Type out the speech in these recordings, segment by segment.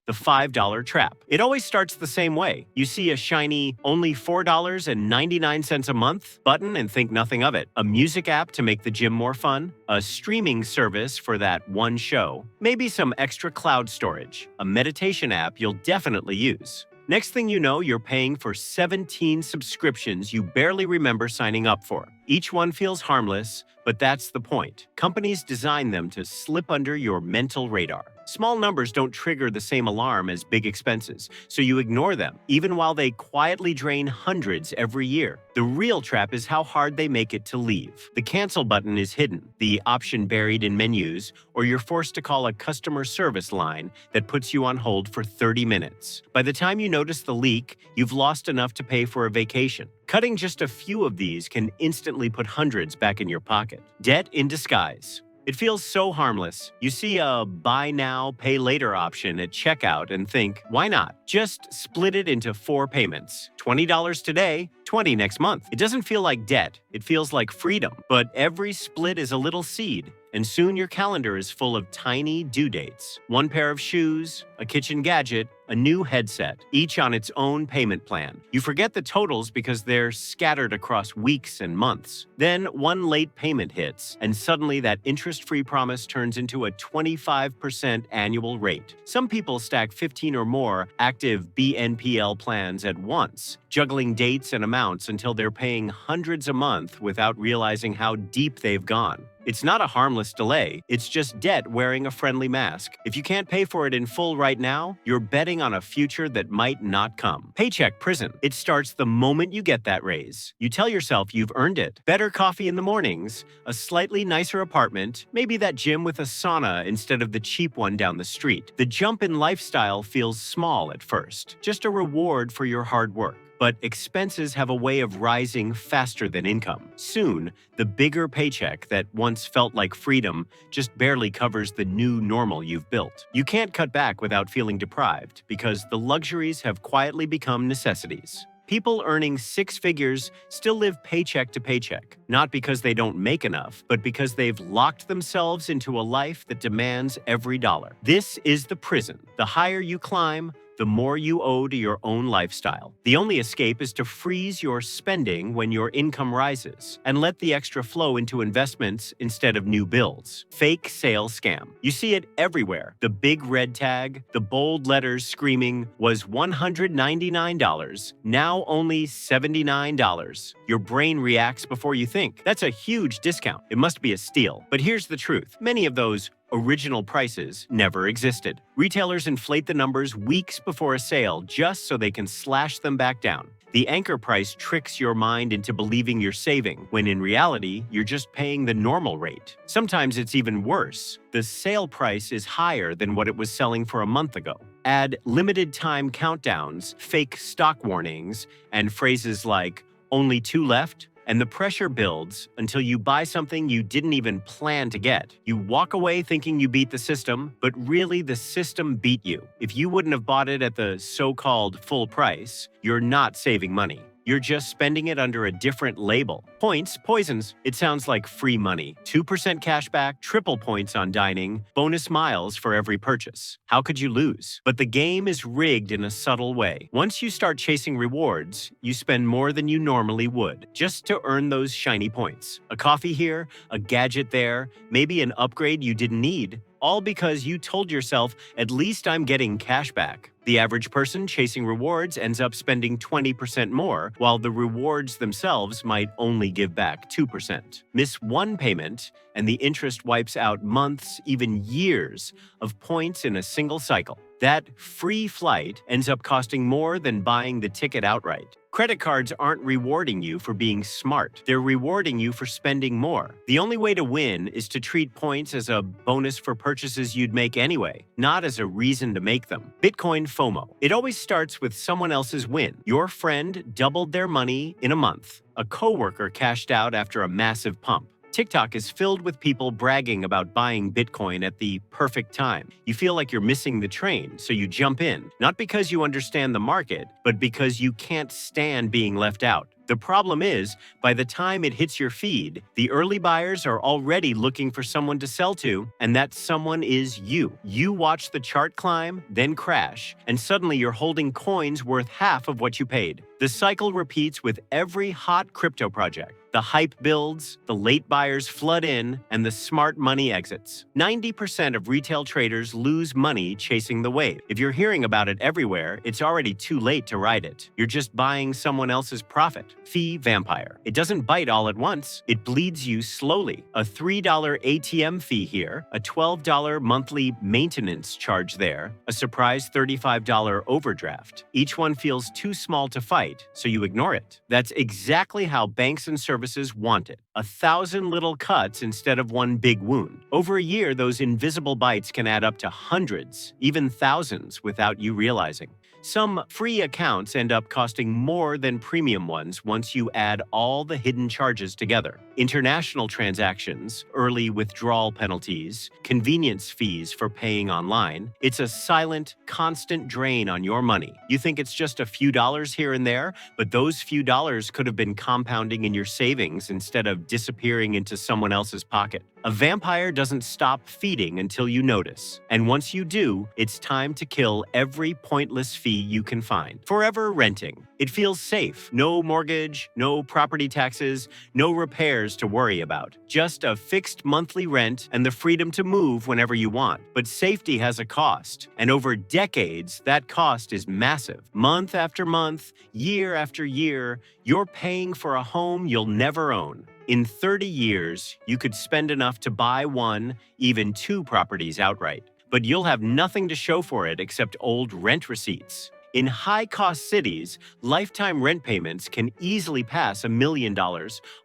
The $5 trap. It always starts the same way. You see a shiny only $4.99 a month button and think nothing of it. A music app to make the gym more fun, a streaming service for that one show, maybe some extra cloud storage, a meditation app you'll definitely use. Next thing you know, you're paying for 17 subscriptions you barely remember signing up for. Each one feels harmless, but that's the point. Companies design them to slip under your mental radar. Small numbers don't trigger the same alarm as big expenses, so you ignore them, even while they quietly drain hundreds every year. The real trap is how hard they make it to leave. The cancel button is hidden, the option buried in menus, or you're forced to call a customer service line that puts you on hold for 30 minutes. By the time you notice the leak, you've lost enough to pay for a vacation. Cutting just a few of these can instantly put hundreds back in your pocket. Debt in disguise. It feels so harmless. You see a buy now, pay later option at checkout and think, why not? Just split it into 4 payments. $20 today, $20 next month. It doesn't feel like debt. It feels like freedom. But every split is a little seed, and soon your calendar is full of tiny due dates. One pair of shoes, a kitchen gadget, a new headset, each on its own payment plan. You forget the totals because they're scattered across weeks and months. Then one late payment hits, and suddenly that interest-free promise turns into a 25% annual rate. Some people stack 15 or more active BNPL plans at once, juggling dates and amounts until they're paying hundreds a month without realizing how deep they've gone. It's not a harmless delay, it's just debt wearing a friendly mask. If you can't pay for it in full right now, you're betting on a future that might not come. Paycheck Prison. It starts the moment you get that raise. You tell yourself you've earned it. Better coffee in the mornings, a slightly nicer apartment, maybe that gym with a sauna instead of the cheap one down the street. The jump in lifestyle feels small at first, just a reward for your hard work. But expenses have a way of rising faster than income. Soon, the bigger paycheck that once felt like freedom just barely covers the new normal you've built. You can't cut back without feeling deprived because the luxuries have quietly become necessities. People earning 6 figures still live paycheck to paycheck, not because they don't make enough, but because they've locked themselves into a life that demands every dollar. This is the prison. The higher you climb, the more you owe to your own lifestyle. The only escape is to freeze your spending when your income rises and let the extra flow into investments instead of new bills. Fake sale scam. You see it everywhere. The big red tag, the bold letters screaming, was $199, now only $79. Your brain reacts before you think. That's a huge discount. It must be a steal. But here's the truth. Many of those original prices never existed. Retailers inflate the numbers weeks before a sale just so they can slash them back down. The anchor price tricks your mind into believing you're saving, when in reality, you're just paying the normal rate. Sometimes it's even worse. The sale price is higher than what it was selling for a month ago. Add limited time countdowns, fake stock warnings, and phrases like, "only 2 left," and the pressure builds until you buy something you didn't even plan to get. You walk away thinking you beat the system, but really the system beat you. If you wouldn't have bought it at the so-called full price, you're not saving money. You're just spending it under a different label. Points, poisons. It sounds like free money. 2% cashback, triple points on dining, bonus miles for every purchase. How could you lose? But the game is rigged in a subtle way. Once you start chasing rewards, you spend more than you normally would, just to earn those shiny points. A coffee here, a gadget there, maybe an upgrade you didn't need, all because you told yourself, at least I'm getting cash back. The average person chasing rewards ends up spending 20% more, while the rewards themselves might only give back 2%. Miss one payment, and the interest wipes out months, even years, of points in a single cycle. That free flight ends up costing more than buying the ticket outright. Credit cards aren't rewarding you for being smart. They're rewarding you for spending more. The only way to win is to treat points as a bonus for purchases you'd make anyway, not as a reason to make them. Bitcoin FOMO. It always starts with someone else's win. Your friend doubled their money in a month. A coworker cashed out after a massive pump. TikTok is filled with people bragging about buying Bitcoin at the perfect time. You feel like you're missing the train, so you jump in, not because you understand the market, but because you can't stand being left out. The problem is, by the time it hits your feed, the early buyers are already looking for someone to sell to, and that someone is you. You watch the chart climb, then crash, and suddenly you're holding coins worth half of what you paid. The cycle repeats with every hot crypto project. The hype builds, the late buyers flood in, and the smart money exits. 90% of retail traders lose money chasing the wave. If you're hearing about it everywhere, it's already too late to ride it. You're just buying someone else's profit. Fee vampire. It doesn't bite all at once. It bleeds you slowly. A $3 ATM fee here, a $12 monthly maintenance charge there, a surprise $35 overdraft. Each one feels too small to fight, so you ignore it. That's exactly how banks and services want it. 1,000 little cuts instead of one big wound. Over a year, those invisible bites can add up to hundreds, even thousands, without you realizing. Some free accounts end up costing more than premium ones once you add all the hidden charges together. International transactions, early withdrawal penalties, convenience fees for paying online. It's a silent, constant drain on your money. You think it's just a few dollars here and there, but those few dollars could have been compounding in your savings instead of disappearing into someone else's pocket. A vampire doesn't stop feeding until you notice. And once you do, it's time to kill every pointless fee you can find. Forever renting. It feels safe. No mortgage, no property taxes, no repairs to worry about. Just a fixed monthly rent and the freedom to move whenever you want. But safety has a cost. And over decades, that cost is massive. Month after month, year after year, you're paying for a home you'll never own. In 30 years, you could spend enough to buy one, even two properties outright. But you'll have nothing to show for it except old rent receipts. In high-cost cities, lifetime rent payments can easily pass $1 million,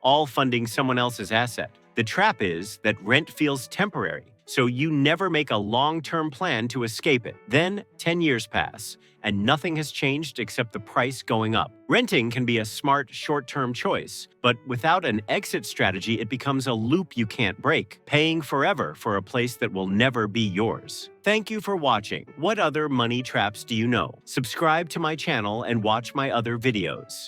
all funding someone else's asset. The trap is that rent feels temporary, so you never make a long-term plan to escape it. Then 10 years pass, and nothing has changed except the price going up. Renting can be a smart short-term choice, but without an exit strategy, it becomes a loop you can't break, paying forever for a place that will never be yours. Thank you for watching. What other money traps do you know? Subscribe to my channel and watch my other videos.